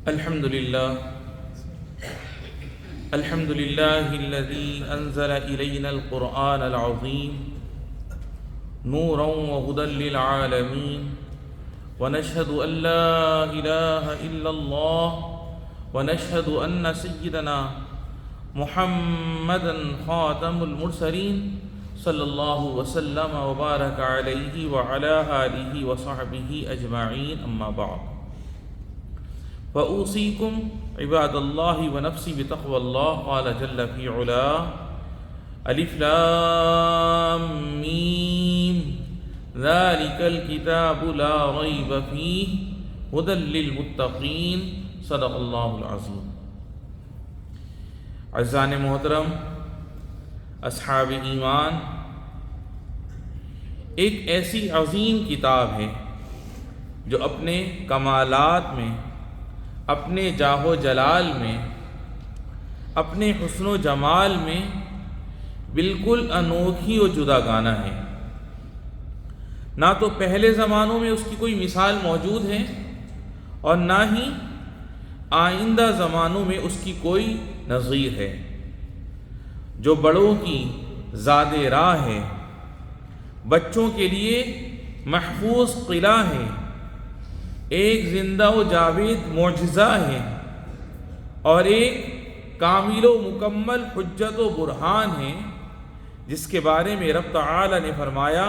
الحمد لله الذي أنزل إلينا القرآن العظيم نورا وهدى للعالمين، ونشهد أن لا إله إلا الله، ونشهد أن سيدنا محمدا خاتم المرسلين صلى الله وسلم وبارك عليه وعلى آله وصحبه أجمعين، أما بعد فأوصيكم عباد الله ونفسي بتقوى الله. قال جل في علاه: ألف لام ميم ذلك الكتاب لا ريب فيه هدى للمتقين. صدق اللہ العظیم. عزیزان محترم، اصحاب ایمان، ایک ایسی عظیم کتاب ہے جو اپنے کمالات میں، اپنے جاہ و جلال میں، اپنے حسن و جمال میں بالکل انوکھی و جداگانہ ہے. نہ تو پہلے زمانوں میں اس کی کوئی مثال موجود ہے اور نہ ہی آئندہ زمانوں میں اس کی کوئی نظیر ہے. جو بڑوں کی زاد راہ ہے، بچوں کے لیے محفوظ قلعہ ہے، ایک زندہ و جاوید معجزہ ہے، اور ایک کامل و مکمل حجت و برہان ہے، جس کے بارے میں رب تعالی نے فرمایا: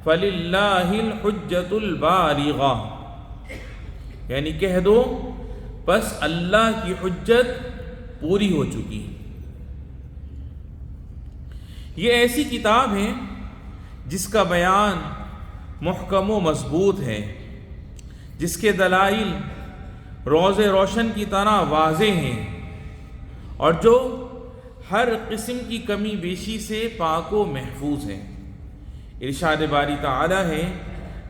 فَلِلَّهِ الْحُجَّةُ الْبَالِغَةُ، یعنی کہہ دو بس اللہ کی حجت پوری ہو چکی. یہ ایسی کتاب ہے جس کا بیان محکم و مضبوط ہے، جس کے دلائل روز روشن کی طرح واضح ہیں، اور جو ہر قسم کی کمی بیشی سے پاک و محفوظ ہیں. ارشاد باری تعالی ہے: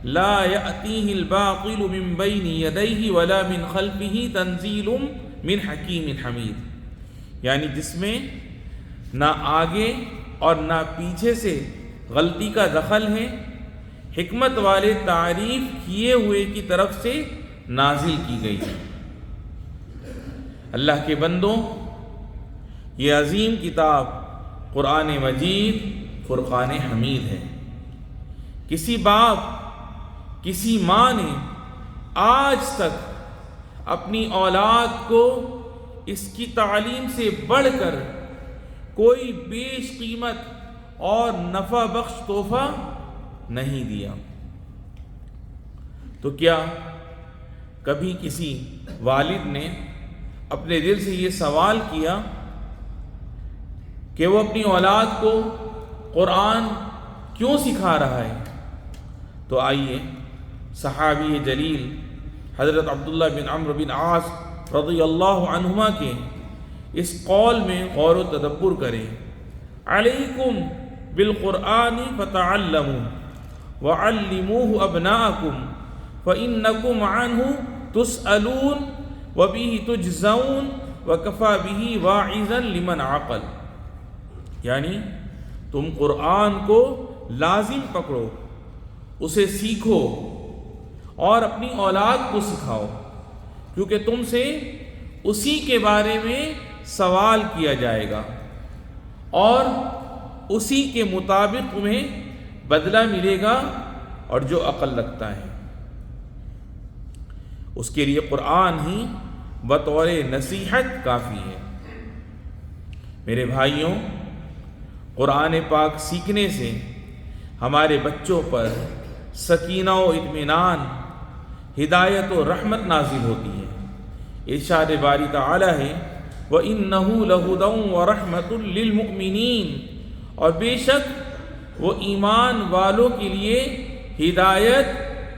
لا يأتيه الباطل من بين يديه ولا من خلفه تنزيل من حکیم حمید، یعنی جس میں نہ آگے اور نہ پیچھے سے غلطی کا دخل ہے، حکمت والے تعریف کیے ہوئے کی طرف سے نازل کی گئی ہے. اللہ کے بندوں، یہ عظیم کتاب قرآن مجید فرقان حمید ہے. کسی باپ، کسی ماں نے آج تک اپنی اولاد کو اس کی تعلیم سے بڑھ کر کوئی بیش قیمت اور نفع بخش تحفہ نہیں دیا. تو کیا کبھی کسی والد نے اپنے دل سے یہ سوال کیا کہ وہ اپنی اولاد کو قرآن کیوں سکھا رہا ہے؟ تو آئیے صحابی جلیل حضرت عبداللہ بن عمرو بن عاص رضی اللہ عنہما کے اس قول میں غور و تدبر کریں: علیکم بالقرآن فتعلموا وعلموه ابناءکم فإنکم عنہ تسألون وبہ تجزون وکفی بہ واعظا لمن عقل. یعنی تم قرآن کو لازم پکڑو، اسے سیکھو اور اپنی اولاد کو سکھاؤ، کیونکہ تم سے اسی کے بارے میں سوال کیا جائے گا اور اسی کے مطابق تمہیں بدلہ ملے گا، اور جو عقل رکھتا ہے اس کے لیے قرآن ہی بطور نصیحت کافی ہے. میرے بھائیوں، قرآن پاک سیکھنے سے ہمارے بچوں پر سکینہ و اطمینان، ہدایت و رحمت نازل ہوتی ہے. ارشاد باری تعالی ہے: وَإِنَّهُ لَهُدًى وَرَحْمَةٌ لِّلْمُؤْمِنِينَ، اور بے شک وہ ایمان والوں کے لیے ہدایت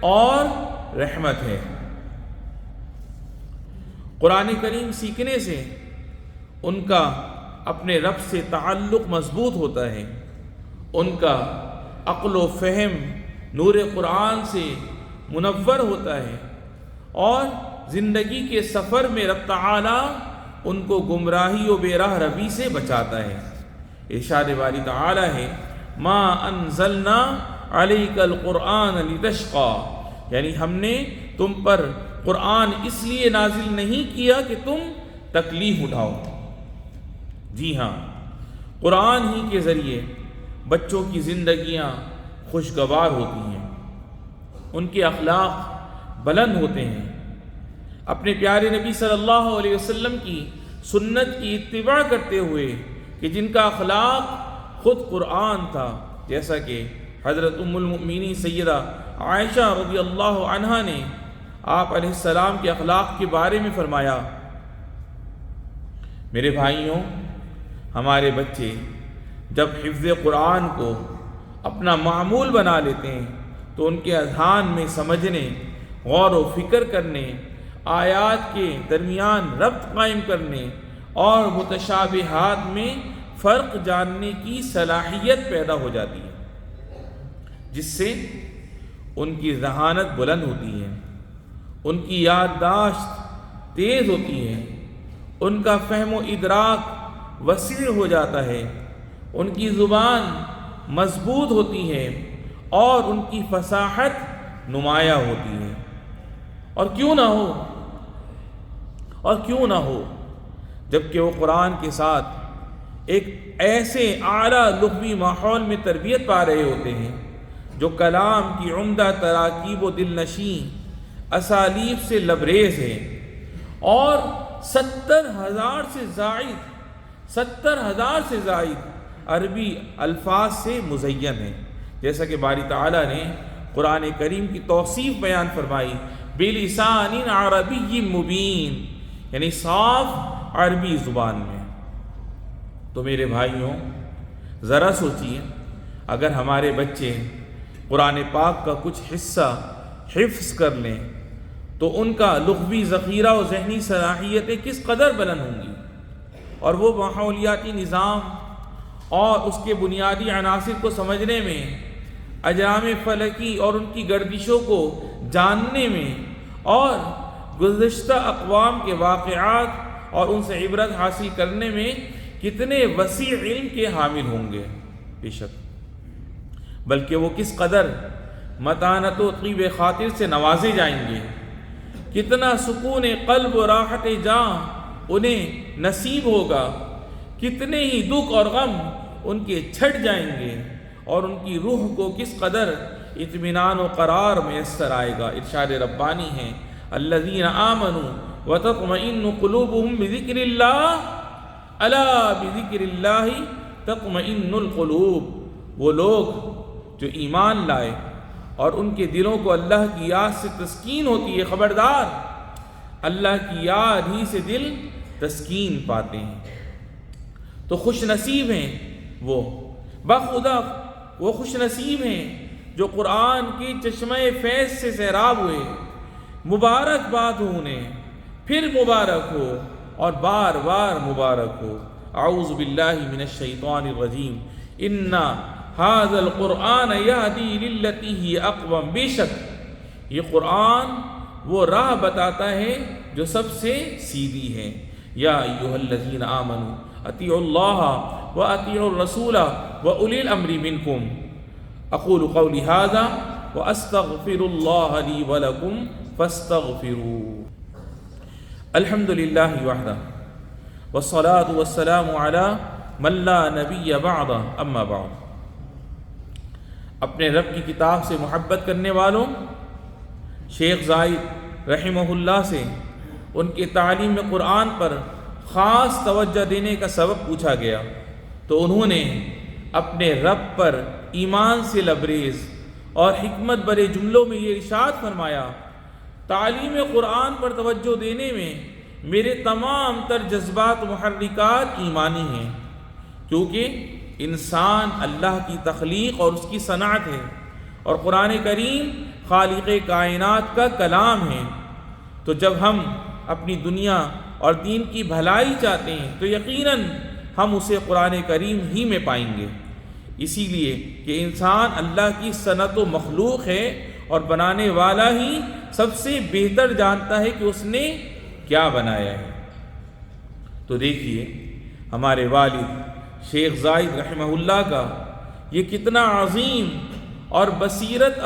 اور رحمت ہے. قرآن کریم سیکھنے سے ان کا اپنے رب سے تعلق مضبوط ہوتا ہے، ان کا عقل و فہم نور قرآن سے منور ہوتا ہے، اور زندگی کے سفر میں رب تعالی ان کو گمراہی و بے راہ روی سے بچاتا ہے. ارشاد باری تعالی ہے: ما انزلنا علیک القرآن لتشقی، یعنی ہم نے تم پر قرآن اس لیے نازل نہیں کیا کہ تم تکلیف اٹھاؤ۔ جی ہاں، قرآن ہی کے ذریعے بچوں کی زندگیاں خوشگوار ہوتی ہیں، ان کے اخلاق بلند ہوتے ہیں۔ اپنے پیارے نبی صلی اللہ علیہ وسلم کی سنت کی اتباع کرتے ہوئے کہ جن کا اخلاق خود قرآن تھا، جیسا کہ حضرت ام المؤمنین سیدہ عائشہ رضی اللہ عنہا نے آپ علیہ السلام کے اخلاق کے بارے میں فرمایا، میرے بھائیوں، ہمارے بچے جب حفظ قرآن کو اپنا معمول بنا لیتے ہیں تو ان کے اذہان میں سمجھنے، غور و فکر کرنے، آیات کے درمیان ربط قائم کرنے اور متشابہات میں فرق جاننے کی صلاحیت پیدا ہو جاتی ہے، جس سے ان کی ذہانت بلند ہوتی ہے، ان کی یادداشت تیز ہوتی ہے، ان کا فہم و ادراک وسیع ہو جاتا ہے، ان کی زبان مضبوط ہوتی ہے اور ان کی فصاحت نمایاں ہوتی ہے۔ اور کیوں نہ ہو جبکہ وہ قرآن کے ساتھ ایک ایسے اعلیٰ لغوی ماحول میں تربیت پا رہے ہوتے ہیں جو کلام کی عمدہ تراکیب و دل نشین اسالیب سے لبریز ہے، اور 70,000 سے زائد عربی الفاظ سے مزین ہے، جیسا کہ باری تعالیٰ نے قرآن کریم کی توصیف بیان فرمائی، بِلِسَانٍ عَرَبِيٍّ مُبِينٍ، یعنی صاف عربی زبان میں۔ تو میرے بھائیوں، ذرا سوچئے، اگر ہمارے بچے قرآن پاک کا کچھ حصہ حفظ کر لیں تو ان کا لغوی ذخیرہ و ذہنی صلاحیتیں کس قدر بلند ہوں گی، اور وہ ماحولیاتی نظام اور اس کے بنیادی عناصر کو سمجھنے میں، اجرام فلکی اور ان کی گردشوں کو جاننے میں، اور گزشتہ اقوام کے واقعات اور ان سے عبرت حاصل کرنے میں کتنے وسیع علم کے حامل ہوں گے۔ بے شک، بلکہ وہ کس قدر متانت و طیب خاطر سے نوازے جائیں گے، کتنا سکون قلب و راحت جاں انہیں نصیب ہوگا، کتنے ہی دکھ اور غم ان کے چھٹ جائیں گے، اور ان کی روح کو کس قدر اطمینان و قرار میسر آئے گا۔ ارشاد ربانی ہے، الذین آمنوا وتطمئن قلوبهم بذکر اللہ، الا بذکر اللہ تطمئن القلوب، وہ لوگ جو ایمان لائے اور ان کے دلوں کو اللہ کی یاد سے تسکین ہوتی ہے، خبردار، اللہ کی یاد ہی سے دل تسکین پاتے ہیں۔ تو خوش نصیب ہیں وہ، بخدا وہ خوش نصیب ہیں جو قرآن کی چشمہ فیض سے سیراب ہوئے۔ مبارک باد ہو انہیں، پھر مبارک ہو اور بار بار مبارک ہو۔ اعوذ باللہ من الشیطان الرجیم، ان ھذا القرآن یہدی للتی ہی اقوم، بے شک یہ قرآن وہ راہ بتاتا ہے جو سب سے سیدھی ہے۔ یا ایھا الذین آمنوا اطیعوا اللہ واطیعوا الرسول واولی الامر منکم، اقول قولی ھذا واستغفر اللہ لی ولکم فاستغفروہ۔ الحمد للہ وحدہ والصلاة والسلام علی من لا نبی بعدہ، اما بعد۔ اپنے رب کی کتاب سے محبت کرنے والوں، شیخ زائد رحمہ اللہ سے ان کی تعلیم قرآن پر خاص توجہ دینے کا سبب پوچھا گیا تو انہوں نے اپنے رب پر ایمان سے لبریز اور حکمت برے جملوں میں یہ ارشاد فرمایا، تعلیم قرآن پر توجہ دینے میں میرے تمام تر جذبات محرکات ایمانی ہیں، کیونکہ انسان اللہ کی تخلیق اور اس کی صنعت ہے، اور قرآن کریم خالق کائنات کا کلام ہے۔ تو جب ہم اپنی دنیا اور دین کی بھلائی چاہتے ہیں تو یقیناً ہم اسے قرآن کریم ہی میں پائیں گے، اسی لیے کہ انسان اللہ کی صنعت و مخلوق ہے، اور بنانے والا ہی سب سے بہتر جانتا ہے کہ اس نے کیا بنایا ہے۔ تو دیکھیے ہمارے والد شیخ زائد رحمہ اللہ کا یہ کتنا عظیم اور بصیرت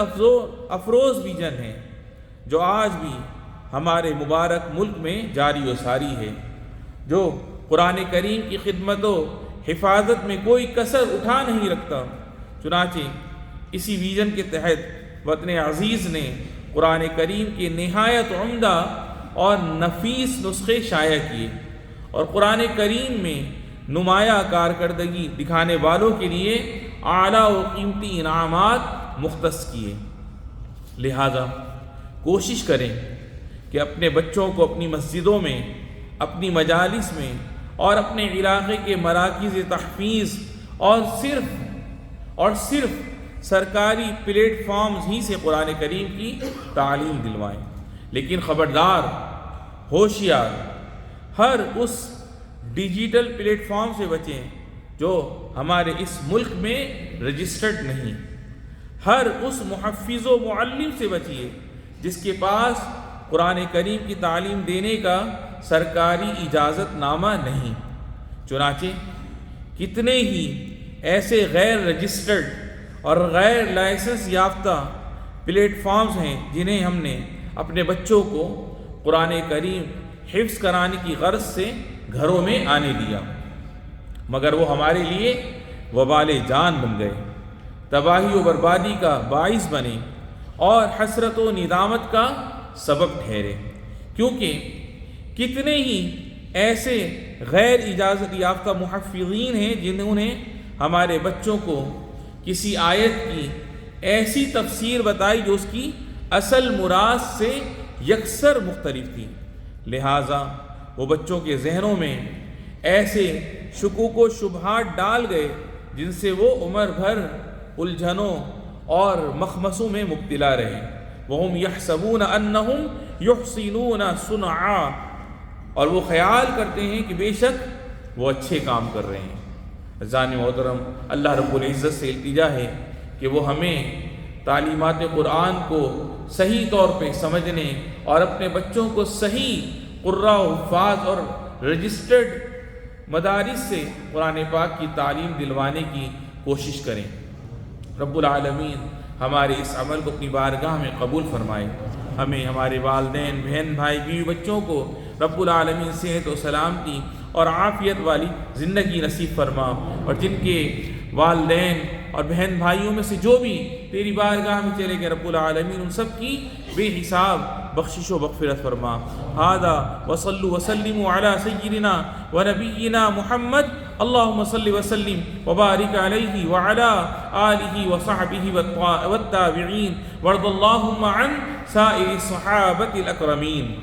افروز ویژن ہے، جو آج بھی ہمارے مبارک ملک میں جاری و ساری ہے، جو قرآن کریم کی خدمت و حفاظت میں کوئی کسر اٹھا نہیں رکھتا۔ چنانچہ اسی ویژن کے تحت وطن عزیز نے قرآن کریم کے نہایت عمدہ اور نفیس نسخے شائع کیے اور قرآن کریم میں نمایاں کارکردگی دکھانے والوں کے لیے اعلیٰ و قیمتی انعامات مختص کیے۔ لہذا کوشش کریں کہ اپنے بچوں کو اپنی مسجدوں میں، اپنی مجالس میں اور اپنے علاقے کے مراکز تحفیظ اور صرف سرکاری پلیٹ فارمز ہی سے قرآن کریم کی تعلیم دلوائیں، لیکن خبردار، ہوشیار، ہر اس ڈیجیٹل پلیٹ فارم سے بچیں جو ہمارے اس ملک میں رجسٹرڈ نہیں، ہر اس محفظ و معلم سے بچیے جس کے پاس قرآن کریم کی تعلیم دینے کا سرکاری اجازت نامہ نہیں۔ چنانچہ کتنے ہی ایسے غیر رجسٹرڈ اور غیر لائسنس یافتہ پلیٹ فارمز ہیں جنہیں ہم نے اپنے بچوں کو قرآن کریم حفظ کرانے کی غرض سے گھروں میں آنے دیا، مگر وہ ہمارے لیے وبال جان بن گئے، تباہی و بربادی کا باعث بنے اور حسرت و ندامت کا سبب ٹھہرے، کیونکہ کتنے ہی ایسے غیر اجازت یافتہ محفظین ہیں جنہوں نے ہمارے بچوں کو کسی آیت کی ایسی تفسیر بتائی جو اس کی اصل مراد سے یکسر مختلف تھی۔ لہٰذا وہ بچوں کے ذہنوں میں ایسے شکوک و شبہات ڈال گئے جن سے وہ عمر بھر الجھنوں اور مخمصوں میں مبتلا رہے۔ وَهُمْ يَحْسَبُونَ أَنَّهُمْ يُحْسِنُونَ صُنْعًا، اور وہ خیال کرتے ہیں کہ بے شک وہ اچھے کام کر رہے ہیں۔ عزیزان محترم، اللہ رب العزت سے التجا ہے کہ وہ ہمیں تعلیمات قرآن کو صحیح طور پہ سمجھنے اور اپنے بچوں کو صحیح قراء و حفاظ اور رجسٹرڈ مدارس سے قرآن پاک کی تعلیم دلوانے کی کوشش کریں۔ رب العالمین ہمارے اس عمل کو اپنی بارگاہ میں قبول فرمائے۔ ہمیں، ہمارے والدین، بہن بھائی، بیوی بچوں کو رب العالمین صحت و سلامتی اور عافیت والی زندگی نصیب فرما، اور جن کے والدین اور بہن بھائیوں میں سے جو بھی تیری بارگاہ میں چلے گئے رب العالمین ان سب کی بے حساب بخشش و مغفرت فرما۔ ھذا وصلوا وسلموا علی سیدنا و نبینا محمد، اللہم صل وسلم وبارک علیہ وعلی آلہ وصحبہ والتابعین، وارض اللہم عن سائر الصحابۃ الاکرمین۔